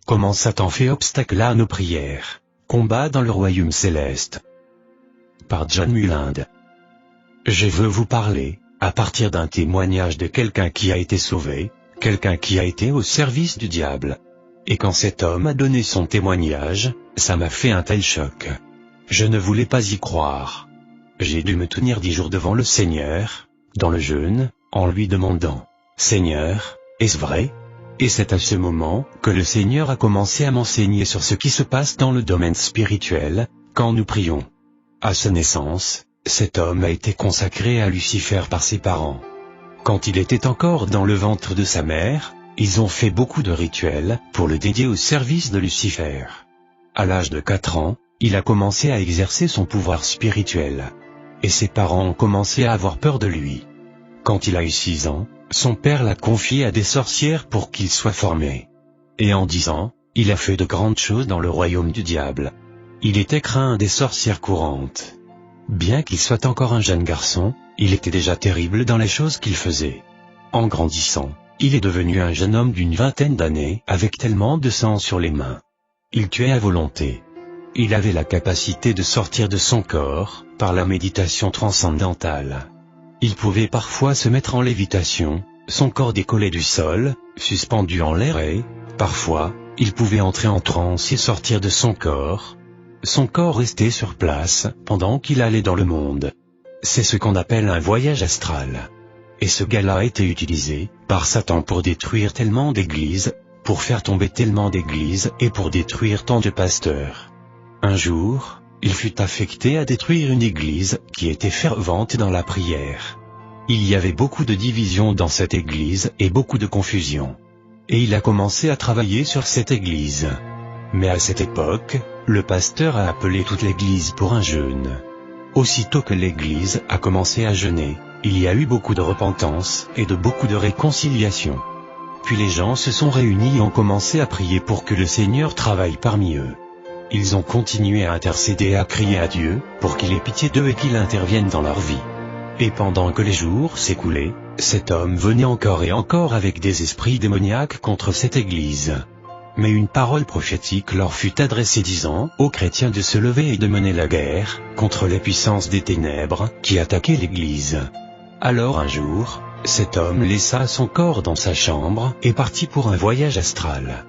Comment Satan fait obstacle à nos prières. Combat dans le royaume céleste. Par John Mullinde. Je veux vous parler, à partir d'un témoignage de quelqu'un qui a été sauvé, quelqu'un qui a été au service du diable. Et quand cet homme a donné son témoignage, ça m'a fait un tel choc. Je ne voulais pas y croire. J'ai dû me tenir 10 jours devant le Seigneur, dans le jeûne, en lui demandant, « Seigneur, est-ce vrai ?» Et c'est à ce moment que le Seigneur a commencé à m'enseigner sur ce qui se passe dans le domaine spirituel, quand nous prions. À sa naissance, cet homme a été consacré à Lucifer par ses parents. Quand il était encore dans le ventre de sa mère, ils ont fait beaucoup de rituels pour le dédier au service de Lucifer. À l'âge de 4 ans, il a commencé à exercer son pouvoir spirituel. Et ses parents ont commencé à avoir peur de lui. Quand il a eu 6 ans, son père l'a confié à des sorcières pour qu'il soit formé. Et en 10 ans, il a fait de grandes choses dans le royaume du diable. Il était craint des sorcières courantes. Bien qu'il soit encore un jeune garçon, il était déjà terrible dans les choses qu'il faisait. En grandissant, il est devenu un jeune homme d'une 20aine d'années avec tellement de sang sur les mains. Il tuait à volonté. Il avait la capacité de sortir de son corps, par la méditation transcendantale. Il pouvait parfois se mettre en lévitation, son corps décollé du sol, suspendu en l'air et, parfois, il pouvait entrer en transe et sortir de son corps restait sur place, pendant qu'il allait dans le monde. C'est ce qu'on appelle un voyage astral. Et ce gars-là a été utilisé, par Satan pour détruire tellement d'églises, pour faire tomber tellement d'églises et pour détruire tant de pasteurs. Un jour, il fut affecté à détruire une église qui était fervente dans la prière. Il y avait beaucoup de divisions dans cette église et beaucoup de confusion. Et il a commencé à travailler sur cette église. Mais à cette époque, le pasteur a appelé toute l'église pour un jeûne. Aussitôt que l'église a commencé à jeûner, il y a eu beaucoup de repentance et de beaucoup de réconciliation. Puis les gens se sont réunis et ont commencé à prier pour que le Seigneur travaille parmi eux. Ils ont continué à intercéder et à crier à Dieu, pour qu'il ait pitié d'eux et qu'il intervienne dans leur vie. Et pendant que les jours s'écoulaient, cet homme venait encore et encore avec des esprits démoniaques contre cette église. Mais une parole prophétique leur fut adressée disant aux chrétiens de se lever et de mener la guerre, contre les puissances des ténèbres, qui attaquaient l'église. Alors un jour, cet homme laissa son corps dans sa chambre, et partit pour un voyage astral.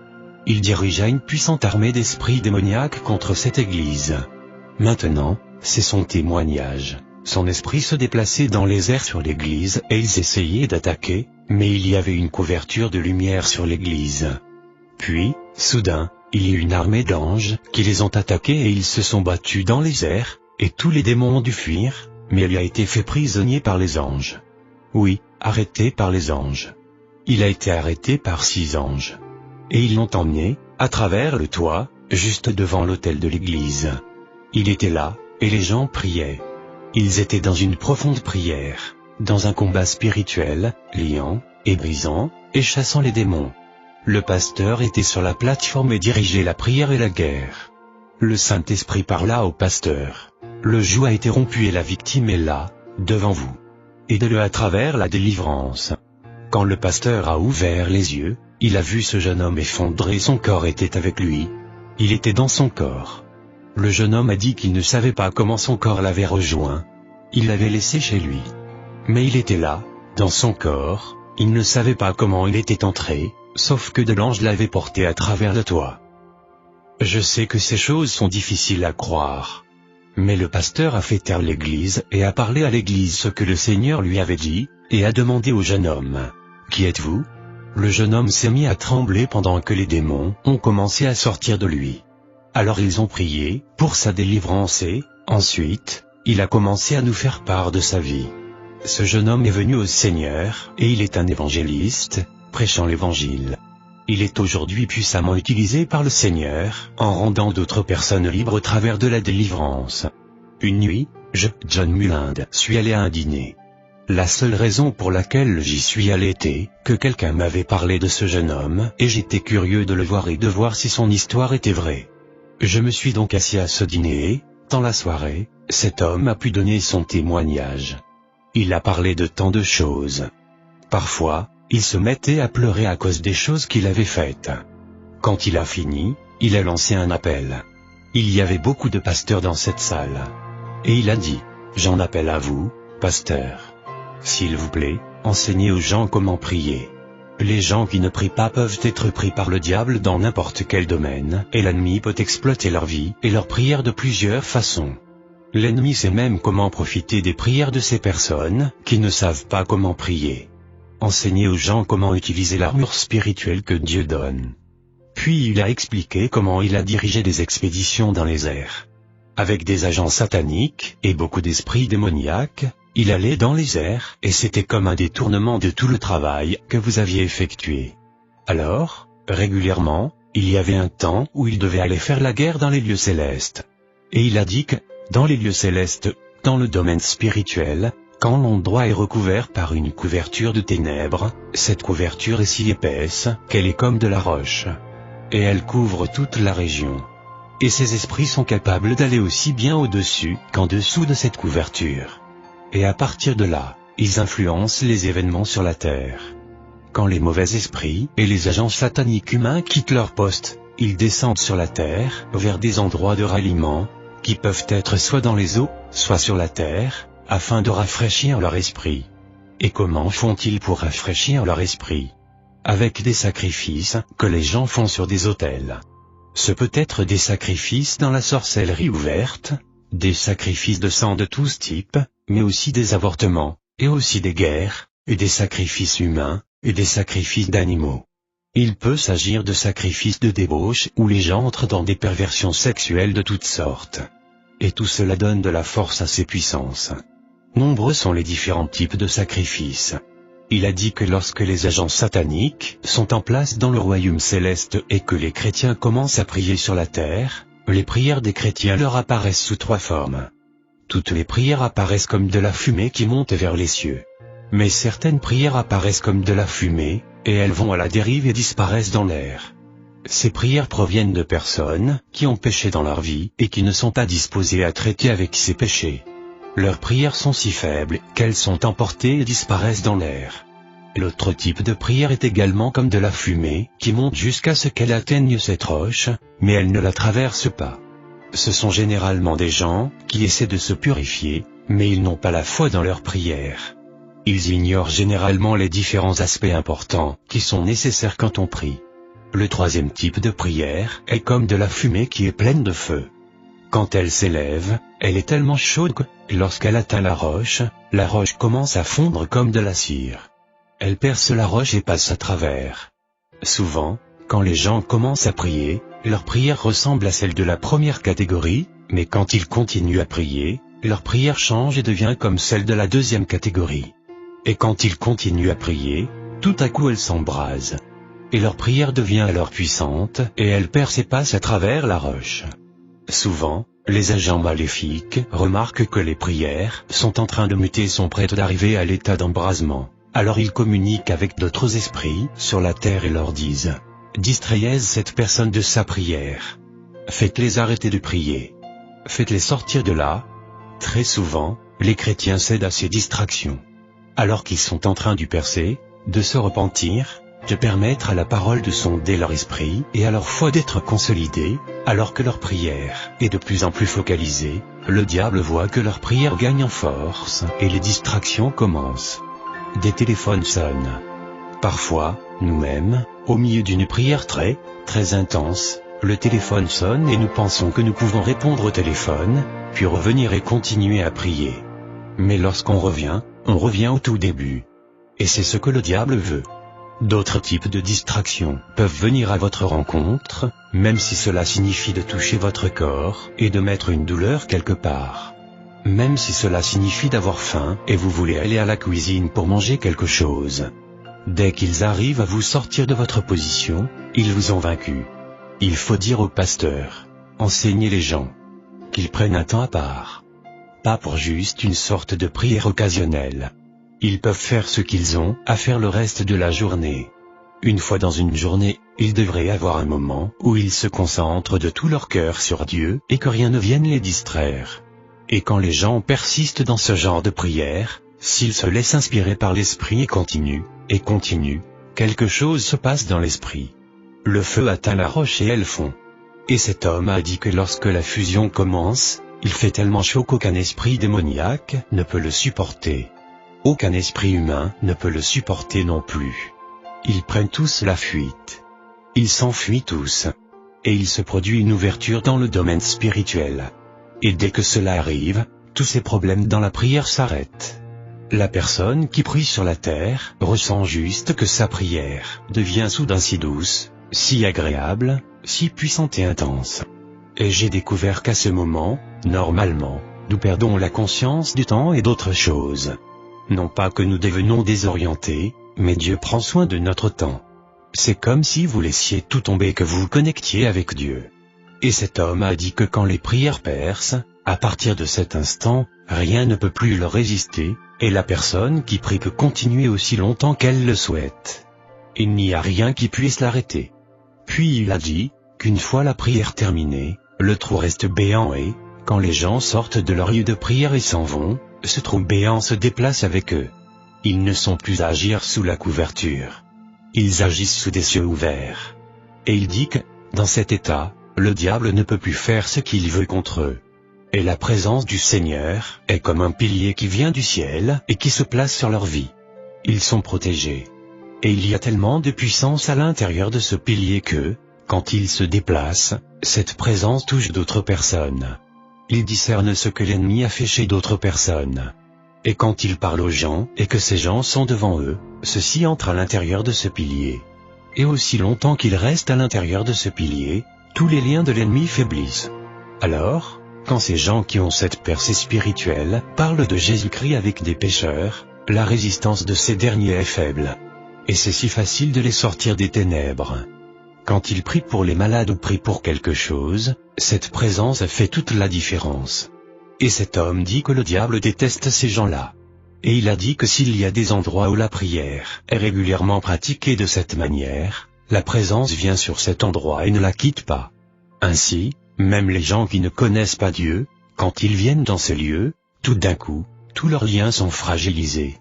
Il dirigea une puissante armée d'esprits démoniaques contre cette église. Maintenant, c'est son témoignage. Son esprit se déplaçait dans les airs sur l'église et ils essayaient d'attaquer, mais il y avait une couverture de lumière sur l'église. Puis, soudain, il y eut une armée d'anges qui les ont attaqués et ils se sont battus dans les airs, et tous les démons ont dû fuir, mais il a été fait prisonnier par les anges. Oui, arrêté par les anges. Il a été arrêté par 6 anges. Et ils l'ont emmené, à travers le toit, juste devant l'autel de l'église. Il était là, et les gens priaient. Ils étaient dans une profonde prière, dans un combat spirituel, liant, et brisant, et chassant les démons. Le pasteur était sur la plateforme et dirigeait la prière et la guerre. Le Saint-Esprit parla au pasteur. Le joug a été rompu et la victime est là, devant vous. Aidez-le à travers la délivrance. Quand le pasteur a ouvert les yeux, il a vu ce jeune homme effondré, son corps était avec lui. Il était dans son corps. Le jeune homme a dit qu'il ne savait pas comment son corps l'avait rejoint. Il l'avait laissé chez lui. Mais il était là, dans son corps, il ne savait pas comment il était entré, sauf que de l'ange l'avait porté à travers le toit. Je sais que ces choses sont difficiles à croire. Mais le pasteur a fait taire l'église et a parlé à l'église ce que le Seigneur lui avait dit, et a demandé au jeune homme, « Qui êtes-vous » Le jeune homme s'est mis à trembler pendant que les démons ont commencé à sortir de lui. Alors ils ont prié pour sa délivrance et, ensuite, il a commencé à nous faire part de sa vie. Ce jeune homme est venu au Seigneur, et il est un évangéliste, prêchant l'évangile. Il est aujourd'hui puissamment utilisé par le Seigneur, en rendant d'autres personnes libres au travers de la délivrance. Une nuit, John Mullinde, suis allé à un dîner. La seule raison pour laquelle j'y suis allé était que quelqu'un m'avait parlé de ce jeune homme et j'étais curieux de le voir et de voir si son histoire était vraie. Je me suis donc assis à ce dîner et, dans la soirée, cet homme a pu donner son témoignage. Il a parlé de tant de choses. Parfois, il se mettait à pleurer à cause des choses qu'il avait faites. Quand il a fini, il a lancé un appel. Il y avait beaucoup de pasteurs dans cette salle. Et il a dit, « J'en appelle à vous, pasteurs. S'il vous plaît, enseignez aux gens comment prier. Les gens qui ne prient pas peuvent être pris par le diable dans n'importe quel domaine, et l'ennemi peut exploiter leur vie et leurs prières de plusieurs façons. L'ennemi sait même comment profiter des prières de ces personnes qui ne savent pas comment prier. Enseignez aux gens comment utiliser l'armure spirituelle que Dieu donne. » Puis il a expliqué comment il a dirigé des expéditions dans les airs. Avec des agents sataniques et beaucoup d'esprits démoniaques, il allait dans les airs et c'était comme un détournement de tout le travail que vous aviez effectué. Alors, régulièrement, il y avait un temps où il devait aller faire la guerre dans les lieux célestes. Et il a dit que, dans les lieux célestes, dans le domaine spirituel, quand l'endroit est recouvert par une couverture de ténèbres, cette couverture est si épaisse qu'elle est comme de la roche. Et elle couvre toute la région. Et ces esprits sont capables d'aller aussi bien au-dessus qu'en dessous de cette couverture. Et à partir de là, ils influencent les événements sur la terre. Quand les mauvais esprits et les agents sataniques humains quittent leur poste, ils descendent sur la terre vers des endroits de ralliement, qui peuvent être soit dans les eaux, soit sur la terre, afin de rafraîchir leur esprit. Et comment font-ils pour rafraîchir leur esprit? Avec des sacrifices que les gens font sur des autels. Ce peut être des sacrifices dans la sorcellerie ouverte, des sacrifices de sang de tous types, mais aussi des avortements, et aussi des guerres, et des sacrifices humains, et des sacrifices d'animaux. Il peut s'agir de sacrifices de débauche où les gens entrent dans des perversions sexuelles de toutes sortes. Et tout cela donne de la force à ces puissances. Nombreux sont les différents types de sacrifices. Il a dit que lorsque les agents sataniques sont en place dans le royaume céleste et que les chrétiens commencent à prier sur la terre, les prières des chrétiens leur apparaissent sous 3 formes. Toutes les prières apparaissent comme de la fumée qui monte vers les cieux. Mais certaines prières apparaissent comme de la fumée, et elles vont à la dérive et disparaissent dans l'air. Ces prières proviennent de personnes qui ont péché dans leur vie et qui ne sont pas disposées à traiter avec ces péchés. Leurs prières sont si faibles qu'elles sont emportées et disparaissent dans l'air. L'autre type de prière est également comme de la fumée qui monte jusqu'à ce qu'elle atteigne cette roche, mais elle ne la traverse pas. Ce sont généralement des gens qui essaient de se purifier, mais ils n'ont pas la foi dans leurs prières. Ils ignorent généralement les différents aspects importants qui sont nécessaires quand on prie. Le 3e type de prière est comme de la fumée qui est pleine de feu. Quand elle s'élève, elle est tellement chaude que, lorsqu'elle atteint la roche commence à fondre comme de la cire. Elle perce la roche et passe à travers. Souvent, quand les gens commencent à prier, leur prière ressemble à celle de la première catégorie, mais quand ils continuent à prier, leur prière change et devient comme celle de la 2e catégorie. Et quand ils continuent à prier, tout à coup elle s'embrase. Et leur prière devient alors puissante, et elle perce et passe à travers la roche. Souvent, les agents maléfiques remarquent que les prières sont en train de muter et sont prêtes d'arriver à l'état d'embrasement. Alors ils communiquent avec d'autres esprits sur la terre et leur disent « Distrayez cette personne de sa prière. Faites-les arrêter de prier. Faites-les sortir de là. » Très souvent, les chrétiens cèdent à ces distractions. Alors qu'ils sont en train de percer, de se repentir, de permettre à la parole de sonder leur esprit et à leur foi d'être consolidée, alors que leur prière est de plus en plus focalisée, le diable voit que leur prière gagne en force et les distractions commencent. Des téléphones sonnent. Parfois, nous-mêmes, au milieu d'une prière très intense, le téléphone sonne et nous pensons que nous pouvons répondre au téléphone, puis revenir et continuer à prier. Mais lorsqu'on revient, on revient au tout début. Et c'est ce que le diable veut. D'autres types de distractions peuvent venir à votre rencontre, même si cela signifie de toucher votre corps et de mettre une douleur quelque part. Même si cela signifie d'avoir faim et vous voulez aller à la cuisine pour manger quelque chose. Dès qu'ils arrivent à vous sortir de votre position, ils vous ont vaincu. Il faut dire au pasteur, enseignez les gens, qu'ils prennent un temps à part. Pas pour juste une sorte de prière occasionnelle. Ils peuvent faire ce qu'ils ont à faire le reste de la journée. Une fois dans une journée, ils devraient avoir un moment où ils se concentrent de tout leur cœur sur Dieu et que rien ne vienne les distraire. Et quand les gens persistent dans ce genre de prière, s'ils se laissent inspirer par l'esprit et continuent, quelque chose se passe dans l'esprit. le feu atteint la roche et elle fond. Et cet homme a dit que lorsque la fusion commence, il fait tellement chaud qu'aucun esprit démoniaque ne peut le supporter. Aucun esprit humain ne peut le supporter non plus. Ils prennent tous la fuite. Ils s'enfuient tous. Et il se produit une ouverture dans le domaine spirituel. Et dès que cela arrive, tous ces problèmes dans la prière s'arrêtent. La personne qui prie sur la terre ressent juste que sa prière devient soudain si douce, si agréable, si puissante et intense. Et j'ai découvert qu'à ce moment, normalement, nous perdons la conscience du temps et d'autres choses. Non pas que nous devenons désorientés, mais Dieu prend soin de notre temps. C'est comme si vous laissiez tout tomber et que vous vous connectiez avec Dieu. Et cet homme a dit que quand les prières percent, à partir de cet instant, rien ne peut plus leur résister, et la personne qui prie peut continuer aussi longtemps qu'elle le souhaite. Il n'y a rien qui puisse l'arrêter. Puis il a dit, qu'une fois la prière terminée, le trou reste béant et, quand les gens sortent de leur lieu de prière et s'en vont, ce trou béant se déplace avec eux. Ils ne sont plus à agir sous la couverture. Ils agissent sous des cieux ouverts. Et il dit que, dans cet état, le diable ne peut plus faire ce qu'il veut contre eux. Et la présence du Seigneur est comme un pilier qui vient du ciel et qui se place sur leur vie. Ils sont protégés. Et il y a tellement de puissance à l'intérieur de ce pilier que, quand il se déplace, cette présence touche d'autres personnes. Il discerne ce que l'ennemi a fait chez d'autres personnes. Et quand il parle aux gens et que ces gens sont devant eux, ceux-ci entrent à l'intérieur de ce pilier. Et aussi longtemps qu'ils restent à l'intérieur de ce pilier, tous les liens de l'ennemi faiblissent. Alors, quand ces gens qui ont cette percée spirituelle parlent de Jésus-Christ avec des pécheurs, la résistance de ces derniers est faible. Et c'est si facile de les sortir des ténèbres. Quand ils prient pour les malades ou prient pour quelque chose, cette présence fait toute la différence. Et cet homme dit que le diable déteste ces gens-là. Et il a dit que s'il y a des endroits où la prière est régulièrement pratiquée de cette manière, la présence vient sur cet endroit et ne la quitte pas. Ainsi, même les gens qui ne connaissent pas Dieu, quand ils viennent dans ce lieu, tout d'un coup, tous leurs liens sont fragilisés.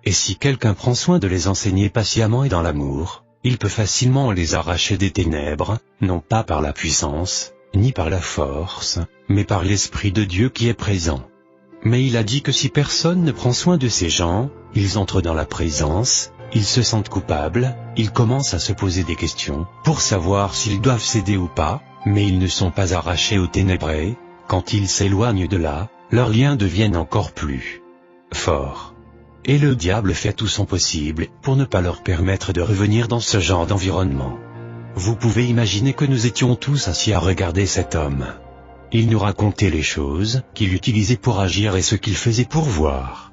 Et si quelqu'un prend soin de les enseigner patiemment et dans l'amour, il peut facilement les arracher des ténèbres, non pas par la puissance, ni par la force, mais par l'Esprit de Dieu qui est présent. Mais il a dit que si personne ne prend soin de ces gens, ils entrent dans la présence, ils se sentent coupables, ils commencent à se poser des questions, pour savoir s'ils doivent céder ou pas, mais ils ne sont pas arrachés aux ténèbres et, quand ils s'éloignent de là, leurs liens deviennent encore plus forts. Et le diable fait tout son possible pour ne pas leur permettre de revenir dans ce genre d'environnement. Vous pouvez imaginer que nous étions tous assis à regarder cet homme. Il nous racontait les choses qu'il utilisait pour agir et ce qu'il faisait pour voir.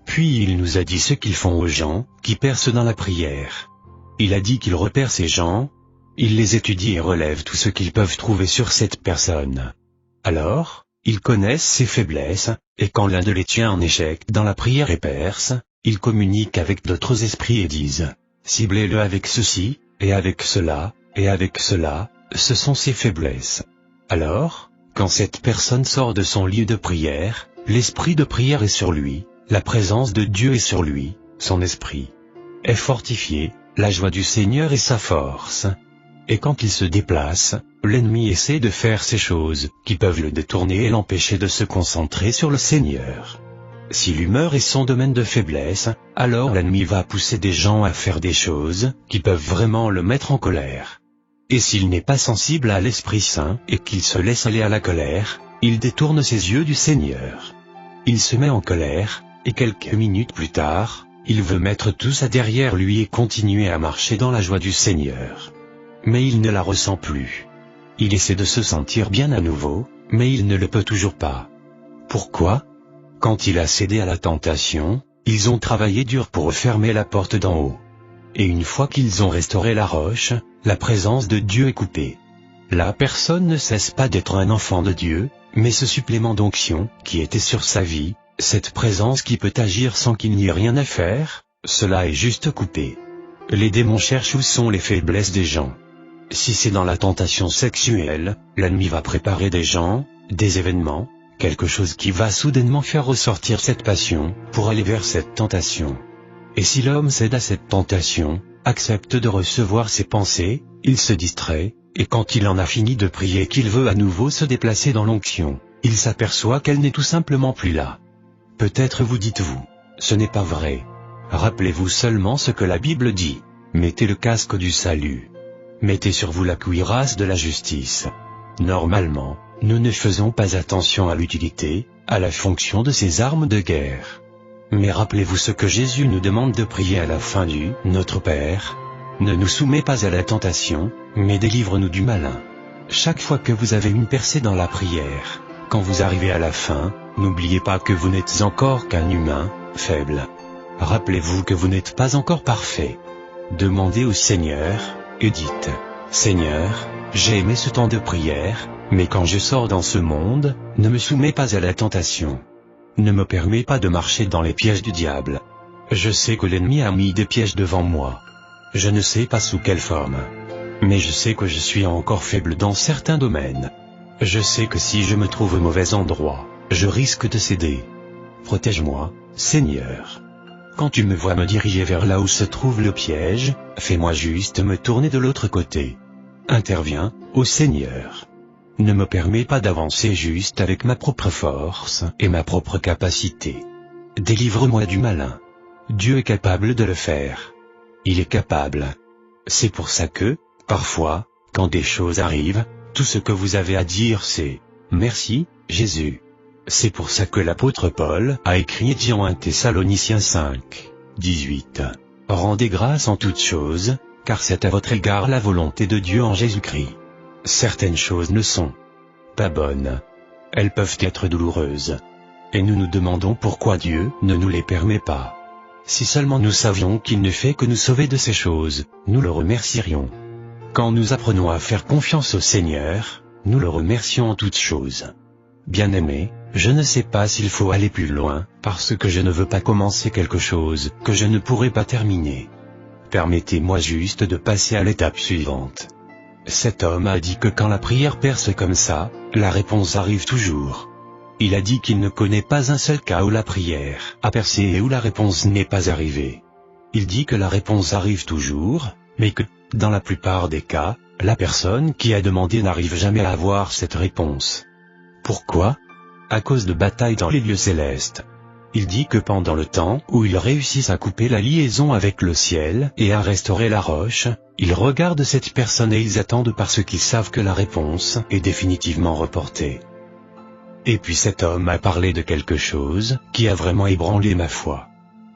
Puis il nous a dit ce qu'ils font aux gens qui percent dans la prière. Il a dit qu'il repère ces gens, il les étudie et relève tout ce qu'ils peuvent trouver sur cette personne. Alors, ils connaissent ses faiblesses, et quand l'un de les tient en échec dans la prière et perce, ils communiquent avec d'autres esprits et disent « Ciblez-le avec ceci, et avec cela, et avec cela, ce sont ses faiblesses. » Alors, quand cette personne sort de son lieu de prière, l'esprit de prière est sur lui, la présence de Dieu est sur lui, son esprit est fortifié, la joie du Seigneur est sa force. Et quand il se déplace, l'ennemi essaie de faire ces choses qui peuvent le détourner et l'empêcher de se concentrer sur le Seigneur. Si l'humeur est son domaine de faiblesse, alors l'ennemi va pousser des gens à faire des choses qui peuvent vraiment le mettre en colère. Et s'il n'est pas sensible à l'Esprit Saint et qu'il se laisse aller à la colère, il détourne ses yeux du Seigneur. Il se met en colère, et quelques minutes plus tard, il veut mettre tout ça derrière lui et continuer à marcher dans la joie du Seigneur. Mais il ne la ressent plus. Il essaie de se sentir bien à nouveau, mais il ne le peut toujours pas. Pourquoi ? Quand il a cédé à la tentation, ils ont travaillé dur pour refermer la porte d'en haut. Et une fois qu'ils ont restauré la roche, la présence de Dieu est coupée. La personne ne cesse pas d'être un enfant de Dieu, mais ce supplément d'onction qui était sur sa vie, cette présence qui peut agir sans qu'il n'y ait rien à faire, cela est juste coupé. Les démons cherchent où sont les faiblesses des gens. Si c'est dans la tentation sexuelle, l'ennemi va préparer des gens, des événements, quelque chose qui va soudainement faire ressortir cette passion, pour aller vers cette tentation. Et si l'homme cède à cette tentation, accepte de recevoir ses pensées, il se distrait, et quand il en a fini de prier qu'il veut à nouveau se déplacer dans l'onction, il s'aperçoit qu'elle n'est tout simplement plus là. Peut-être vous dites-vous, ce n'est pas vrai. Rappelez-vous seulement ce que la Bible dit. Mettez le casque du salut. Mettez sur vous la cuirasse de la justice. Normalement, nous ne faisons pas attention à l'utilité, à la fonction de ces armes de guerre. Mais rappelez-vous ce que Jésus nous demande de prier à la fin du « Notre Père ». Ne nous soumets pas à la tentation, mais délivre-nous du malin. Chaque fois que vous avez une percée dans la prière, quand vous arrivez à la fin, n'oubliez pas que vous n'êtes encore qu'un humain, faible. Rappelez-vous que vous n'êtes pas encore parfait. Demandez au Seigneur, et dites, « Seigneur, j'ai aimé ce temps de prière, mais quand je sors dans ce monde, ne me soumets pas à la tentation. Ne me permets pas de marcher dans les pièges du diable. Je sais que l'ennemi a mis des pièges devant moi. Je ne sais pas sous quelle forme. Mais je sais que je suis encore faible dans certains domaines. Je sais que si je me trouve au mauvais endroit, je risque de céder. Protège-moi, Seigneur. Quand tu me vois me diriger vers là où se trouve le piège, fais-moi juste me tourner de l'autre côté. Interviens, ô Seigneur. Ne me permets pas d'avancer juste avec ma propre force et ma propre capacité. Délivre-moi du malin. Dieu est capable de le faire. Il est capable. C'est pour ça que, parfois, quand des choses arrivent, tout ce que vous avez à dire c'est « Merci, Jésus ». C'est pour ça que l'apôtre Paul a écrit dans 1 Thessaloniciens 5, 18. « Rendez grâce en toutes choses, car c'est à votre égard la volonté de Dieu en Jésus-Christ. » Certaines choses ne sont pas bonnes. Elles peuvent être douloureuses. Et nous nous demandons pourquoi Dieu ne nous les permet pas. Si seulement nous savions qu'il ne fait que nous sauver de ces choses, nous le remercierions. Quand nous apprenons à faire confiance au Seigneur, nous le remercions en toutes choses. Bien-aimé, je ne sais pas s'il faut aller plus loin, parce que je ne veux pas commencer quelque chose que je ne pourrai pas terminer. Permettez-moi juste de passer à l'étape suivante. Cet homme a dit que quand la prière perce comme ça, la réponse arrive toujours. Il a dit qu'il ne connaît pas un seul cas où la prière a percé et où la réponse n'est pas arrivée. Il dit que la réponse arrive toujours, mais que, dans la plupart des cas, la personne qui a demandé n'arrive jamais à avoir cette réponse. Pourquoi ? À cause de batailles dans les lieux célestes. Il dit que pendant le temps où ils réussissent à couper la liaison avec le ciel et à restaurer la roche, ils regardent cette personne et ils attendent parce qu'ils savent que la réponse est définitivement reportée. Et puis cet homme a parlé de quelque chose qui a vraiment ébranlé ma foi.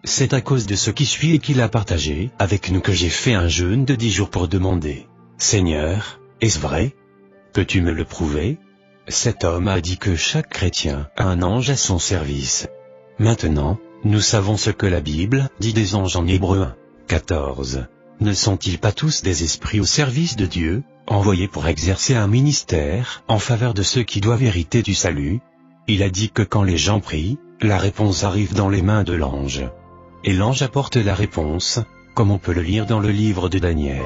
C'est à cause de ce qui suit et qu'il a partagé avec nous que j'ai fait un jeûne de 10 jours pour demander « Seigneur, est-ce vrai ? Peux-tu me le prouver ?» Cet homme a dit que chaque chrétien a un ange à son service. Maintenant, nous savons ce que la Bible dit des anges en Hébreux 1, 14. Ne sont-ils pas tous des esprits au service de Dieu, envoyés pour exercer un ministère en faveur de ceux qui doivent hériter du salut ? Il a dit que quand les gens prient, la réponse arrive dans les mains de l'ange. Et l'ange apporte la réponse, comme on peut le lire dans le livre de Daniel.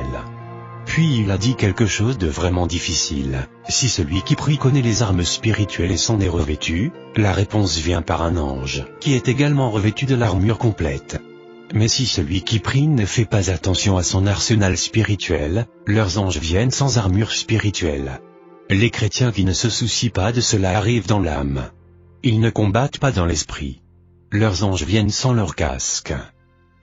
Puis il a dit quelque chose de vraiment difficile. Si celui qui prie connaît les armes spirituelles et s'en est revêtu, la réponse vient par un ange, qui est également revêtu de l'armure complète. Mais si celui qui prie ne fait pas attention à son arsenal spirituel, leurs anges viennent sans armure spirituelle. Les chrétiens qui ne se soucient pas de cela arrivent dans l'âme. Ils ne combattent pas dans l'esprit. Leurs anges viennent sans leur casque.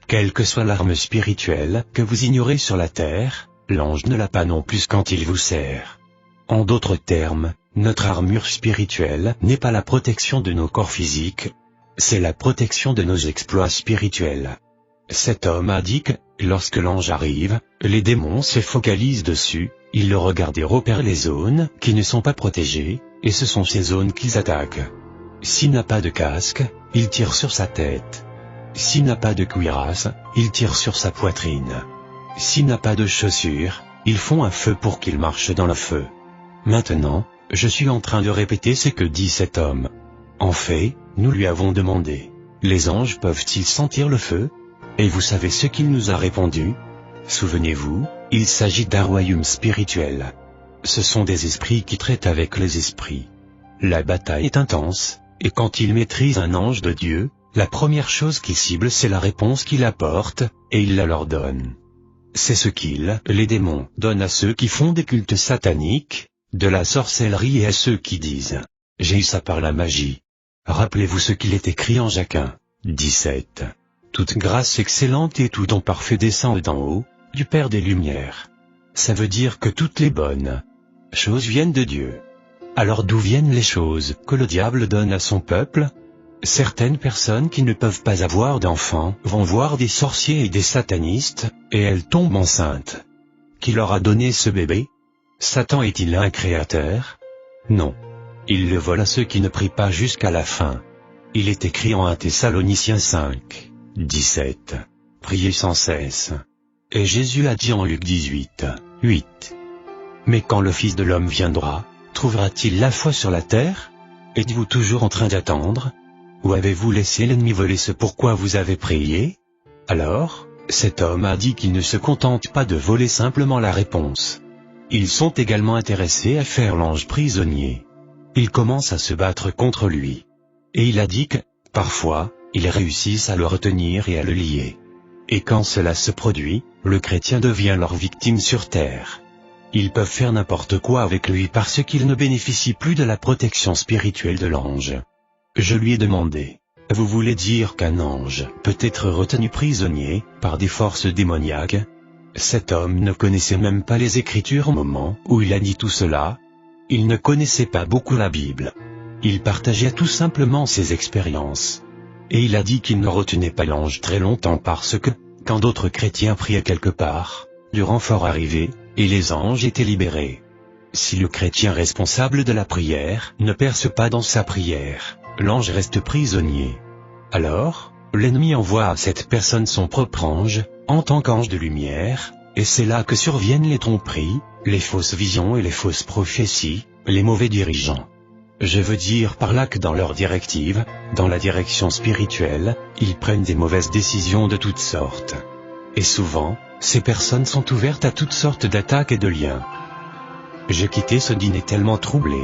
Quelle que soit l'arme spirituelle que vous ignorez sur la terre, l'ange ne l'a pas non plus quand il vous sert. En d'autres termes, notre armure spirituelle n'est pas la protection de nos corps physiques, c'est la protection de nos exploits spirituels. Cet homme a dit que, lorsque l'ange arrive, les démons se focalisent dessus, ils le regardent et repèrent les zones qui ne sont pas protégées, et ce sont ces zones qu'ils attaquent. S'il n'a pas de casque, il tire sur sa tête. S'il n'a pas de cuirasse, il tire sur sa poitrine. S'il n'a pas de chaussures, ils font un feu pour qu'il marche dans le feu. Maintenant, je suis en train de répéter ce que dit cet homme. En fait, nous lui avons demandé, les anges peuvent-ils sentir le feu ? Et vous savez ce qu'il nous a répondu ? Souvenez-vous, il s'agit d'un royaume spirituel. Ce sont des esprits qui traitent avec les esprits. La bataille est intense, et quand ils maîtrisent un ange de Dieu, la première chose qu'ils ciblent c'est la réponse qu'il apporte, et il la leur donne. c'est ce les démons donnent à ceux qui font des cultes sataniques, de la sorcellerie et à ceux qui disent « j'ai eu ça par la magie ». Rappelez-vous ce qu'il est écrit en Jacques 1, 17. Toute grâce excellente et tout don parfait descend d'en haut, du Père des Lumières. Ça veut dire que toutes les bonnes choses viennent de Dieu. Alors d'où viennent les choses que le diable donne à son peuple? Certaines personnes qui ne peuvent pas avoir d'enfants vont voir des sorciers et des satanistes, et elles tombent enceintes. Qui leur a donné ce bébé? Satan est-il un créateur? Non. Il le vole à ceux qui ne prient pas jusqu'à la fin. Il est écrit en 1 Thessaloniciens 5, 17. Priez sans cesse. Et Jésus a dit en Luc 18, 8. Mais quand le Fils de l'homme viendra, trouvera-t-il la foi sur la terre? Êtes-vous toujours en train d'attendre? Ou avez-vous laissé l'ennemi voler ce pourquoi vous avez prié? Alors, cet homme a dit qu'il ne se contente pas de voler simplement la réponse. Ils sont également intéressés à faire l'ange prisonnier. Ils commencent à se battre contre lui. Et il a dit que, parfois, ils réussissent à le retenir et à le lier. Et quand cela se produit, le chrétien devient leur victime sur terre. Ils peuvent faire n'importe quoi avec lui parce qu'il ne bénéficie plus de la protection spirituelle de l'ange. Je lui ai demandé, « Vous voulez dire qu'un ange peut être retenu prisonnier par des forces démoniaques ?» Cet homme ne connaissait même pas les Écritures au moment où il a dit tout cela. Il ne connaissait pas beaucoup la Bible. Il partageait tout simplement ses expériences. Et il a dit qu'il ne retenait pas l'ange très longtemps parce que, quand d'autres chrétiens priaient quelque part, du renfort arrivait, et les anges étaient libérés. Si le chrétien responsable de la prière ne perce pas dans sa prière, l'ange reste prisonnier. Alors, l'ennemi envoie à cette personne son propre ange, en tant qu'ange de lumière, et c'est là que surviennent les tromperies, les fausses visions et les fausses prophéties, les mauvais dirigeants. Je veux dire par là que dans leur directive, dans la direction spirituelle, ils prennent des mauvaises décisions de toutes sortes. Et souvent, ces personnes sont ouvertes à toutes sortes d'attaques et de liens. J'ai quitté ce dîner tellement troublé.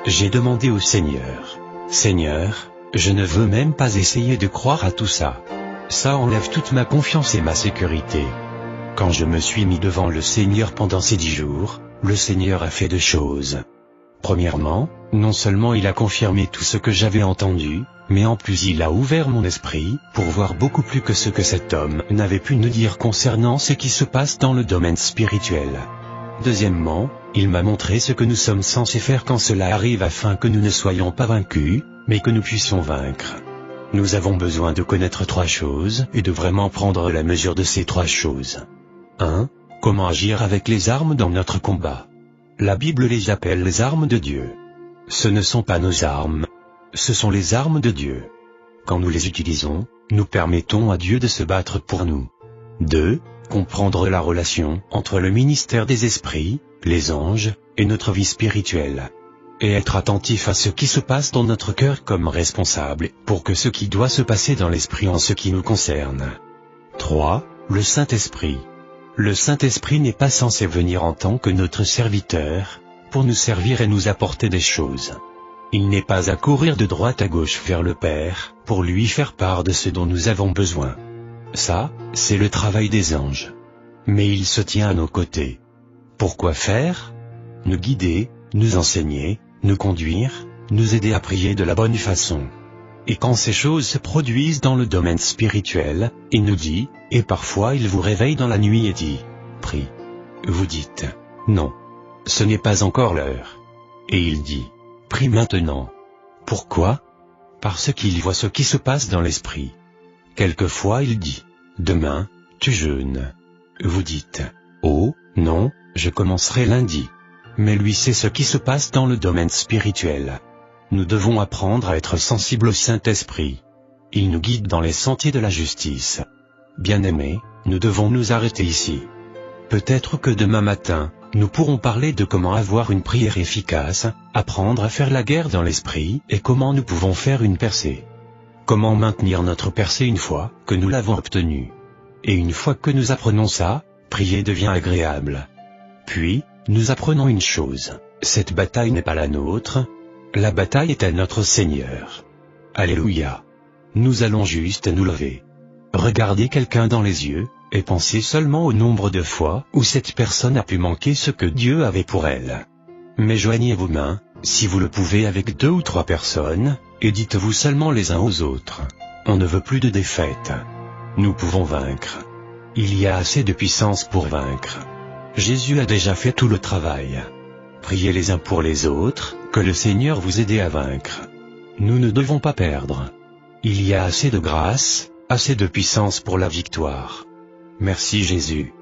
J'ai demandé au Seigneur, « Seigneur, je ne veux même pas essayer de croire à tout ça. Ça enlève toute ma confiance et ma sécurité. » Quand je me suis mis devant le Seigneur pendant ces 10 jours, le Seigneur a fait 2 choses. Premièrement, non seulement il a confirmé tout ce que j'avais entendu, mais en plus il a ouvert mon esprit, pour voir beaucoup plus que ce que cet homme n'avait pu nous dire concernant ce qui se passe dans le domaine spirituel. Deuxièmement, il m'a montré ce que nous sommes censés faire quand cela arrive afin que nous ne soyons pas vaincus, mais que nous puissions vaincre. Nous avons besoin de connaître 3 choses et de vraiment prendre la mesure de ces 3 choses. 1. Comment agir avec les armes dans notre combat. La Bible les appelle les armes de Dieu. Ce ne sont pas nos armes. Ce sont les armes de Dieu. Quand nous les utilisons, nous permettons à Dieu de se battre pour nous. 2. Comprendre la relation entre le ministère des esprits, les anges, et notre vie spirituelle. Et être attentif à ce qui se passe dans notre cœur comme responsable, pour que ce qui doit se passer dans l'esprit en ce qui nous concerne. 3. Le Saint-Esprit. Le Saint-Esprit n'est pas censé venir en tant que notre serviteur, pour nous servir et nous apporter des choses. Il n'est pas à courir de droite à gauche vers le Père, pour lui faire part de ce dont nous avons besoin. Ça, c'est le travail des anges. Mais il se tient à nos côtés. Pourquoi faire? Nous guider, nous enseigner, nous conduire, nous aider à prier de la bonne façon. Et quand ces choses se produisent dans le domaine spirituel, il nous dit, et parfois il vous réveille dans la nuit et dit, « Prie ». Vous dites, « Non, ce n'est pas encore l'heure ». Et il dit, « Prie maintenant ». Pourquoi? Parce qu'il voit ce qui se passe dans l'esprit. Quelquefois il dit, « Demain, tu jeûnes ». Vous dites, « Oh, non, je commencerai lundi ». Mais lui sait ce qui se passe dans le domaine spirituel. Nous devons apprendre à être sensibles au Saint-Esprit. Il nous guide dans les sentiers de la justice. Bien-aimés, nous devons nous arrêter ici. Peut-être que demain matin, nous pourrons parler de comment avoir une prière efficace, apprendre à faire la guerre dans l'esprit, et comment nous pouvons faire une percée. Comment maintenir notre percée une fois que nous l'avons obtenue. Et une fois que nous apprenons ça, prier devient agréable. Puis, nous apprenons une chose, cette bataille n'est pas la nôtre, la bataille est à notre Seigneur. Alléluia. Nous allons juste nous lever. Regarder quelqu'un dans les yeux, et pensez seulement au nombre de fois où cette personne a pu manquer ce que Dieu avait pour elle. Mais joignez vos mains, si vous le pouvez, avec 2 ou 3 personnes, et dites-vous seulement les uns aux autres: on ne veut plus de défaite. Nous pouvons vaincre. Il y a assez de puissance pour vaincre. Jésus a déjà fait tout le travail. Priez les uns pour les autres, que le Seigneur vous aide à vaincre. Nous ne devons pas perdre. Il y a assez de grâce, assez de puissance pour la victoire. Merci Jésus.